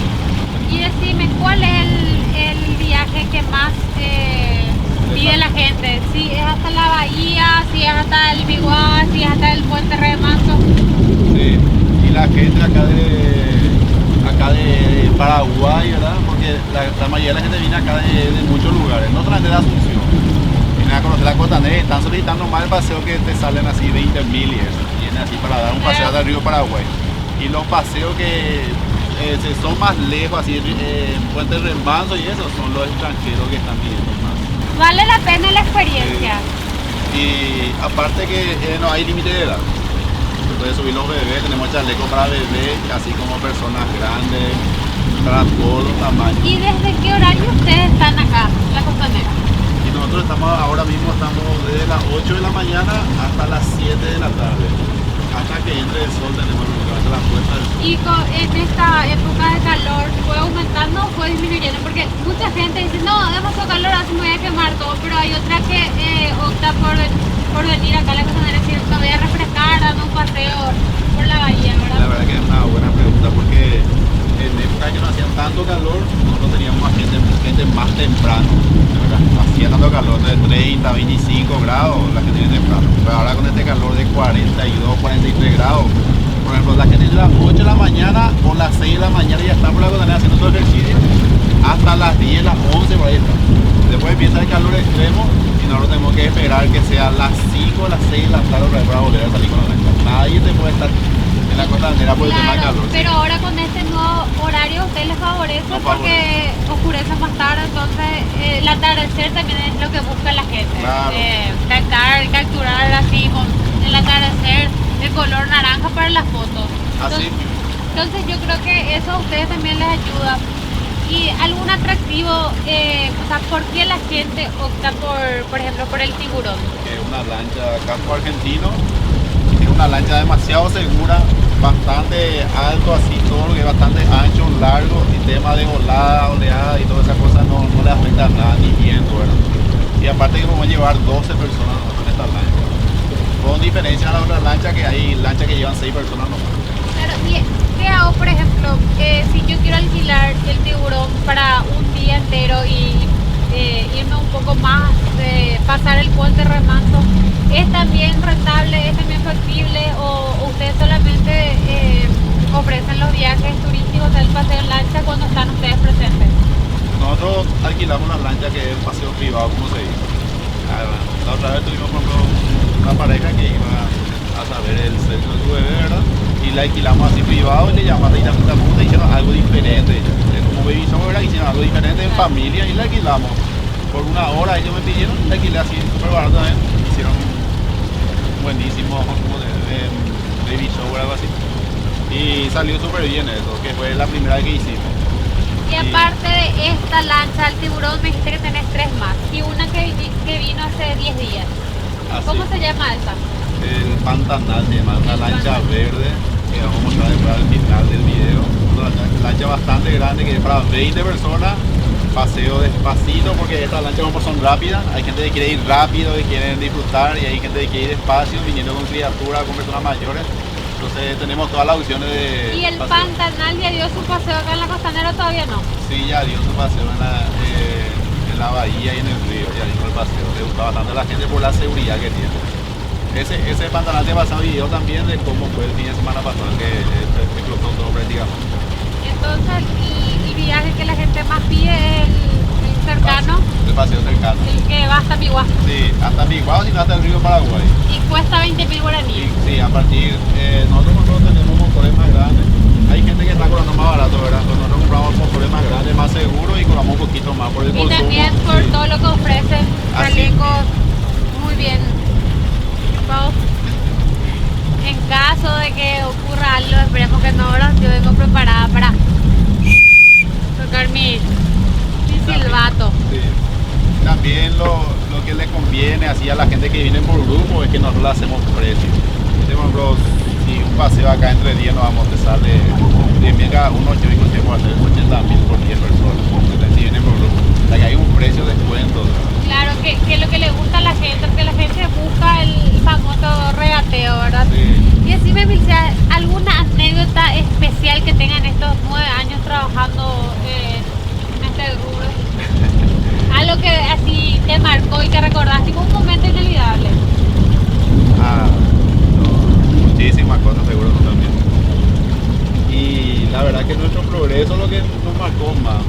Y decime, ¿cuál es el viaje que más pide la gente? Si es hasta la bahía, si es hasta el Biguá, si es hasta el puente Remanso. Sí, y la gente acá de Paraguay, ¿verdad? Porque la mayoría de la gente viene acá de muchos lugares, no solamente de Asunción. Vienen a conocer la costanera y están solicitando más el paseo, que te salen así 20.000 y eso. Vienen así para dar un paseo hasta el río Paraguay. Y los paseos que son más lejos, así Puente Remanso y eso, son los extranjeros que están pidiendo más. Vale la pena la experiencia. Y aparte que no hay límite de edad. Se puede subir los bebés, tenemos chaleco para bebés, así como personas grandes, para todos los tamaños. ¿Y desde qué horario ustedes están acá, en la costanera? Y nosotros ahora mismo estamos desde las 8 de la mañana hasta las 7 de la tarde. Hasta que entre el sol tenemos la puesta del sol. Y en esta época de calor, ¿fue aumentando o fue disminuyendo? Porque mucha gente dice, no, demasiado calor, así me voy a quemar todo, pero hay otra que opta por venir acá a la costanera y decir, me voy a refrescar, dando un paseo por la bahía, ¿verdad? La verdad que es una buena pregunta, porque en épocas que no hacían tanto calor, nosotros teníamos a gente más temprano, ¿verdad? No hacía tanto calor, de 30, 25 grados, la gente viene temprano. Pero ahora con este calor de 42, 43 grados, por ejemplo, la gente de las 8 de la mañana o las 6 de la mañana ya está por la costanera haciendo su ejercicio, hasta las 10, las 11 por ahí está. Después empieza el calor extremo y nosotros tenemos que esperar que sea las 5 o las 6 de la tarde para volver a salir con la lancha. Nadie te puede estar en la costanera por el tema del calor. Pero ahora con este nuevo horario, ¿usted les favorece? Porque oscurece más tarde, entonces el atardecer también es lo que busca la gente. Claro. Capturar así con el atardecer, el color naranja para las fotos. Así. Entonces yo creo que eso a ustedes también les ayuda. ¿Y algún atractivo? O sea, ¿por qué la gente opta por ejemplo, por el Tiburón? Es una lancha casco argentino, es una lancha demasiado segura, bastante alto, así todo lo que es bastante ancho, largo, y tema de oleada y todas esas cosas no le afecta nada, ni viento, ¿verdad? Y aparte que podemos llevar 12 personas en esta lancha, con diferencia a la otra lancha, que hay lanchas que llevan 6 personas nomás. Claro, y ¿qué hago, por ejemplo, si yo quiero alquilar el Tiburón para un día entero y irme un poco más, pasar el puente Remanso? ¿Es también rentable, es también factible o ustedes solamente ofrecen los viajes turísticos del paseo en lancha cuando están ustedes presentes? Nosotros alquilamos una lancha que es un paseo privado, como se dice. La otra vez tuvimos por ejemplo una pareja que iba a saber el sexo de su bebé, ¿verdad? Y la alquilamos así privado y le llamaron a Itapita-Punta y hicieron algo diferente. Como baby shower, hicieron algo diferente en familia y la alquilamos. Por una hora ellos me pidieron, la alquilé así, súper barato también. Hicieron buenísimo, como de baby shower, algo así. Y salió súper bien eso, que fue la primera vez que hicimos. Y aparte de esta lancha, el tiburón, me dijiste que tenés 3 más. Y una que vino hace 10 días. ¿Cómo se llama esa? El Pantanal se llama, una lancha verde que vamos a mostrar después al final del video. Una lancha bastante grande que es para 20 personas. Paseo despacito porque estas lanchas son rápidas. Hay gente que quiere ir rápido y quieren disfrutar, y hay gente que quiere ir despacio viniendo con criaturas, con personas mayores. Entonces tenemos todas las opciones de ¿Y el paseo. Pantanal ya dio su paseo acá en la Costanera o todavía no? Sí, ya dio su paseo en la bahía y en el río, ya dio el paseo. Le gusta bastante a la gente por la seguridad que tiene. Ese Pantanal te pasado video también de cómo fue el fin de semana pasado, que explotó todo prácticamente. Entonces, y viaje que la gente más pide es el cercano, El paseo cercano. el que va hasta Miguá. Sí, hasta Miguá, sino hasta el río Paraguay. Y cuesta 20.000 guaraníes. Sí, a partir, nosotros tenemos motores más grandes. Hay gente que está cobrando más barato, ¿verdad? Entonces nosotros compramos motores más grandes, más seguros y cobramos un poquito más por el Y consumo. también por todo lo que ofrecen, Así. chalecos muy bien equipados. En caso de que ocurra algo, esperemos que no, ahora yo vengo preparada para tocar mi silbato. Sí. También lo que le conviene así a la gente que viene por grupo es que nosotros le hacemos precio. Por ejemplo, si un paseo acá entre 10 nos vamos a empezar de 10.000 cada uno, yo digo que hacer 80.000 por 10 personas. Entonces, si vienen por grupo, o sea, que hay un precio de descuento. Claro, que lo que le gusta a la gente, porque la gente busca el famoso regateo, ¿verdad? Sí. Y decime, Milcia, ¿alguna anécdota especial que tengan estos 9 años trabajando en este rubro? Algo que así te marcó y que recordaste como un momento inolvidable. Muchísimas cosas seguro también. Y la verdad que nuestro progreso es lo que nos marcó más.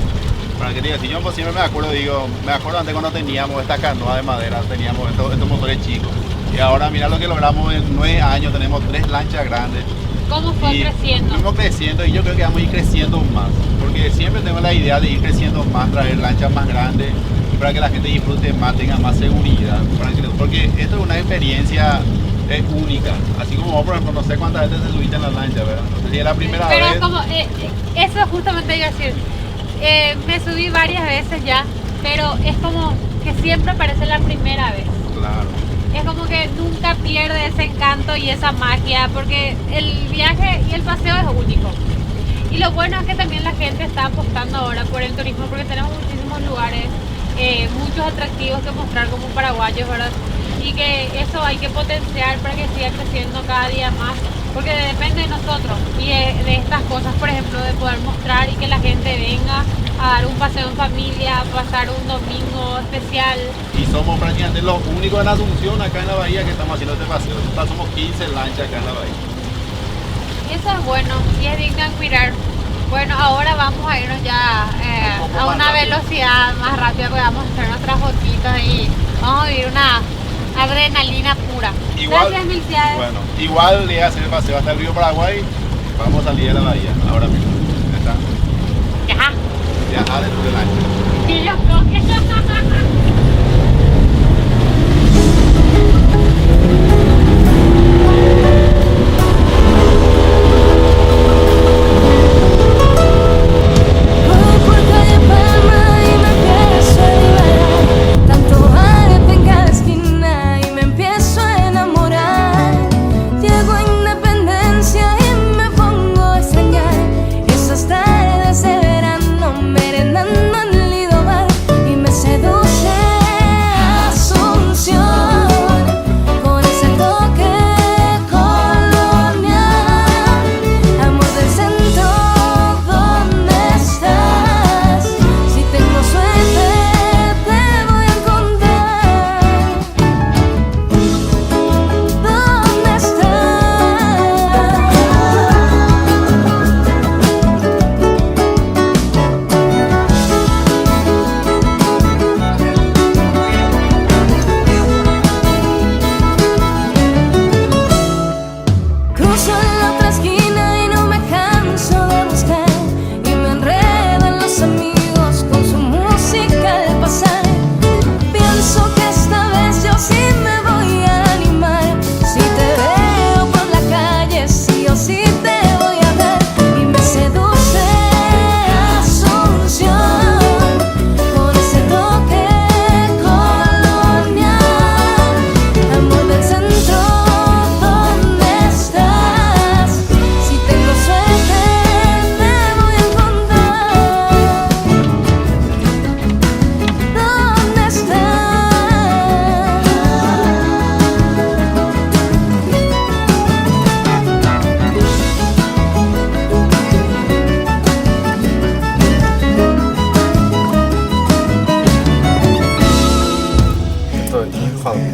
Para que diga, si yo pues, siempre me acuerdo antes cuando teníamos esta canoa de madera, teníamos estos motores chicos. Y ahora mira lo que logramos en 9 años, tenemos 3 lanchas grandes. ¿Cómo fue creciendo? Fuimos creciendo y yo creo que vamos a ir creciendo más. Porque siempre tengo la idea de ir creciendo más, traer lanchas más grandes, para que la gente disfrute más, tenga más seguridad. Porque esto es una experiencia única. Así como vos, por ejemplo, no sé cuántas veces te subiste en la lancha, ¿verdad? No sé si es la primera vez. Pero como, eso justamente iba a decir. Me subí varias veces ya, pero es como que siempre parece la primera vez. Claro. Es como que nunca pierde ese encanto y esa magia, porque el viaje y el paseo es único. Y lo bueno es que también la gente está apostando ahora por el turismo, porque tenemos muchísimos lugares, muchos atractivos que mostrar como paraguayos, ¿verdad? Y que eso hay que potenciar para que siga creciendo cada día más, porque depende de nosotros y de estas cosas, por ejemplo, de poder mostrar y que la gente venga a dar un paseo en familia, pasar un domingo especial. Y somos prácticamente los únicos en Asunción, acá en la bahía, que estamos haciendo este paseo. Somos 15 lanchas acá en la bahía. Y eso es bueno y es digno de admirar. Bueno, ahora vamos a irnos ya a una velocidad más rápida, porque vamos a hacer nuestras fotitos y vamos a vivir una adrenalina pura. Igual, gracias, Milcia. Bueno, igual le voy a hacer el paseo hasta el río Paraguay. Vamos a salir de la bahía ahora mismo. ¿Está? Ya. Viajar dentro del lancha. Y yo creo que... Esas tardes de verano merendando en el Lido Bar.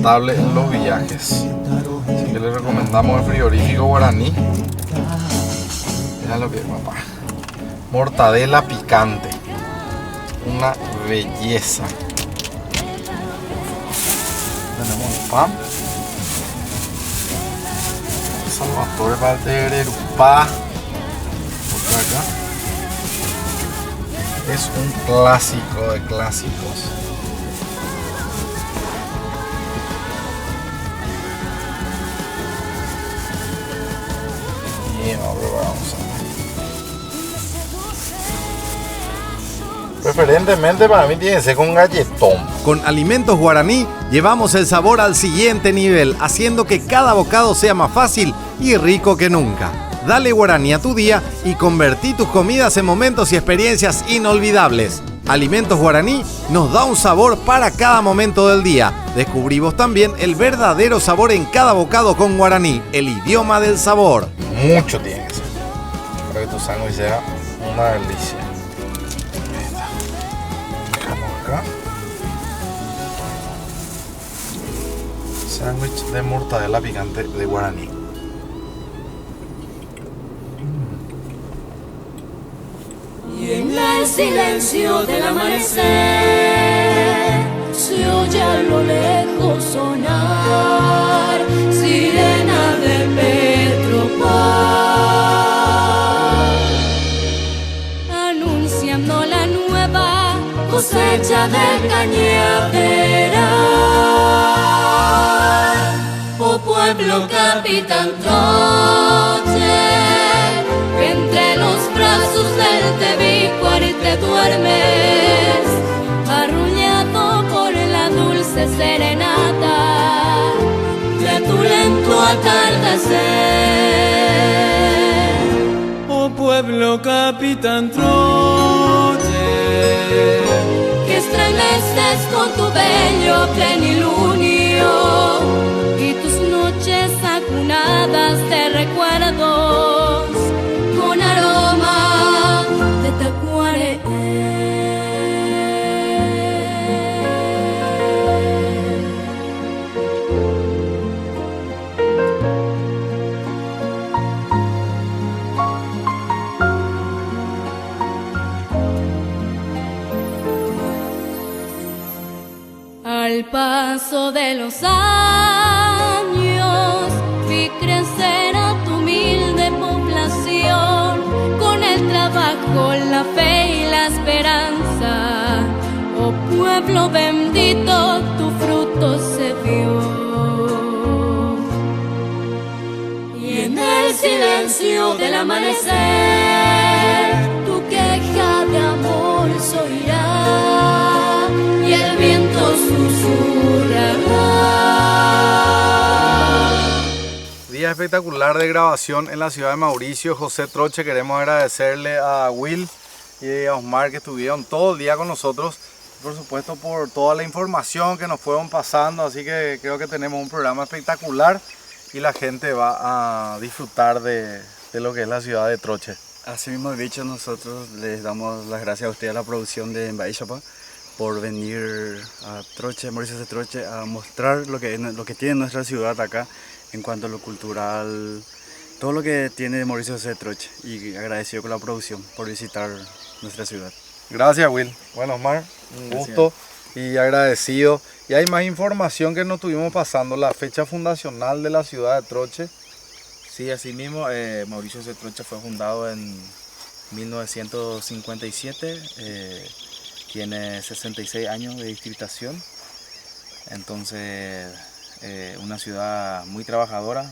infaltable en los viajes. Así que les recomendamos el frigorífico Guaraní. Mira lo que es, papá. Mortadela picante. Una belleza. Tenemos el pan. Salvatore Valderupá. Otro acá. Es un clásico de clásicos. Bien, ahora vamos a ver. Preferentemente para mí tiene que ser con galletón. Con Alimentos Guaraní llevamos el sabor al siguiente nivel, haciendo que cada bocado sea más fácil y rico que nunca. Dale Guaraní a tu día y convertí tus comidas en momentos y experiencias inolvidables. Alimentos Guaraní nos da un sabor para cada momento del día. Descubrimos también el verdadero sabor en cada bocado con Guaraní, el idioma del sabor. Mucho tiene que ser para que tu sándwich sea una delicia. Acá. Sándwich de mortadela picante de Guaraní. Y en el silencio del amanecer se oye a lo lejos sonar sirena de Petropar, anunciando la nueva cosecha de cañaveral. Oh pueblo capitán Troche, que entre los brazos del Tebicuari te duermes, arrullado por la dulce serenata de tu lento atardecer. Oh pueblo capitán Troche, que estremeces con tu bello plenilunio y tus noches acunadas de recuerdos con aroma de tacuare. Al paso de los años vi crecer a tu humilde población con el trabajo, la fe y la esperanza. Oh pueblo bendito, tu fruto se vio. Y en el silencio del amanecer tu queja de amor se oirá y el viento susurrará. Día espectacular de grabación en la ciudad de Mauricio, José Troche. Queremos agradecerle a Will y a Osmar que estuvieron todo el día con nosotros, por supuesto por toda la información que nos fueron pasando, así que creo que tenemos un programa espectacular y la gente va a disfrutar de lo que es la ciudad de Troche. Así mismo dicho, nosotros les damos las gracias a ustedes, a la producción de Baixapa, por venir a Troche, Mauricio de Troche, a mostrar lo que tiene nuestra ciudad acá en cuanto a lo cultural, todo lo que tiene Mauricio de Troche, y agradecido con la producción por visitar nuestra ciudad. Gracias, Will. Bueno, Omar, un gusto y agradecido. Y hay más información que nos estuvimos pasando, la fecha fundacional de la ciudad de Troche. Sí, así mismo, Mauricio de Troche fue fundado en 1957, tiene 66 años de distritación, entonces una ciudad muy trabajadora.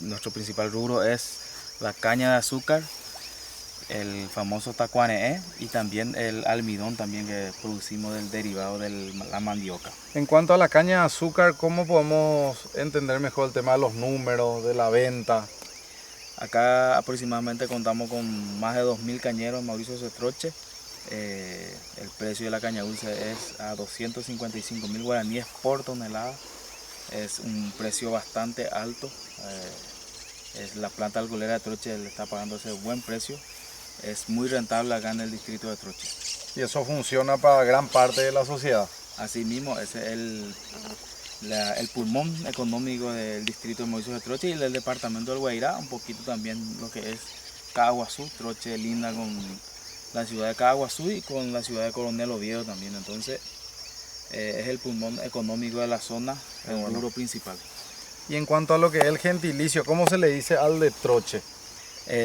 Nuestro principal rubro es la caña de azúcar, el famoso tacuaneé y también el almidón también que producimos del derivado de la mandioca. En cuanto a la caña de azúcar, ¿cómo podemos entender mejor el tema de los números, de la venta? Acá aproximadamente contamos con más de 2.000 cañeros en Mauricio de Troche. El precio de la caña dulce es a 255.000 guaraníes por tonelada. Es un precio bastante alto. La planta alcoholera de Troche le está pagando ese buen precio. Es muy rentable acá en el distrito de Troche. Y eso funciona para gran parte de la sociedad. Asimismo, ese es el pulmón económico del distrito de Mauricio de Troche y del departamento del Guairá, un poquito también lo que es Caaguazú. Troche linda con la ciudad de Caaguazú y con la ciudad de Coronel Oviedo también. Entonces es el pulmón económico de la zona, el rubro principal. Y en cuanto a lo que es el gentilicio, ¿cómo se le dice al de Troche?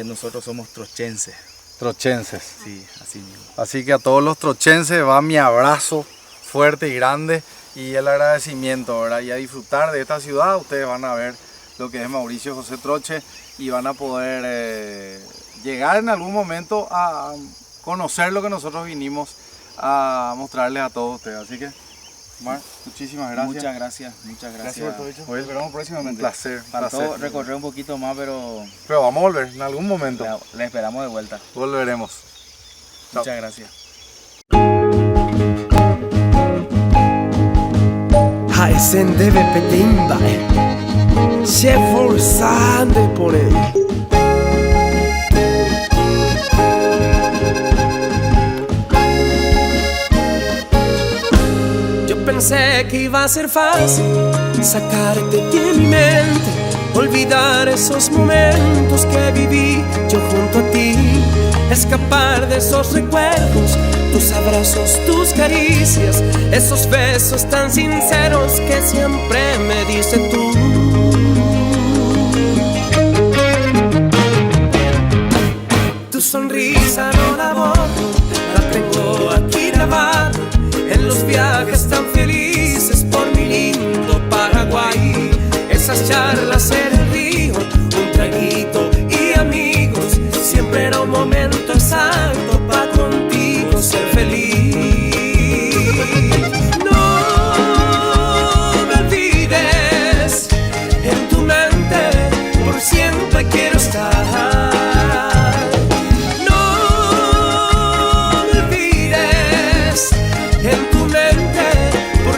Nosotros somos trochenses. Trochenses. Sí, así mismo. Así que a todos los trochenses va mi abrazo fuerte y grande y el agradecimiento, ¿verdad? Y a disfrutar de esta ciudad. Ustedes van a ver lo que es Mauricio José Troche y van a poder llegar en algún momento a conocer lo que nosotros vinimos a mostrarles a todos ustedes. Así que, Omar, muchísimas gracias. Muchas gracias, muchas gracias. Gracias por todo hecho. Hoy esperamos próximamente. Un placer. Faltó recorrer un poquito más, pero vamos a volver en algún momento. Le esperamos de vuelta. Volveremos. Chao. Muchas gracias. Haisen deve petimba, se forzande por él. Pensé que iba a ser fácil sacarte de mi mente, olvidar esos momentos que viví yo junto a ti, escapar de esos recuerdos, tus abrazos, tus caricias, esos besos tan sinceros que siempre me diste tú. Tu sonrisa no la borro, la tengo aquí grabada en los viajes tan felices por mi lindo Paraguay. Esas charlas en el río, un traguito y amigos, siempre era un momento exacto para contigo ser feliz. No me olvides, en tu mente por siempre quiero estar.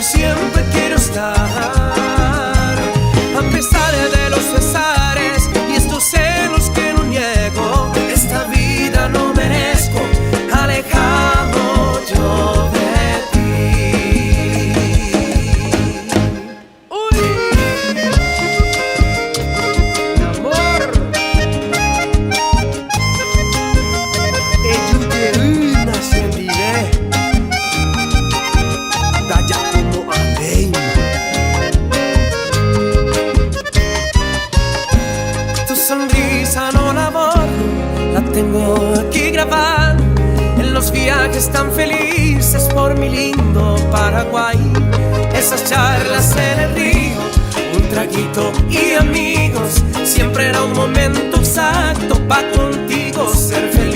Siempre quiero estar, a pesar de los pesares y estos celos que no niego. Esta vida no merezco, alejado yo de ti. Uy, mi amor, ello se vive. Tu sonrisa no la borro, la tengo aquí grabada en los viajes tan felices por mi lindo Paraguay. Esas charlas en el río, un traguito y amigos, siempre era un momento exacto para contigo ser feliz.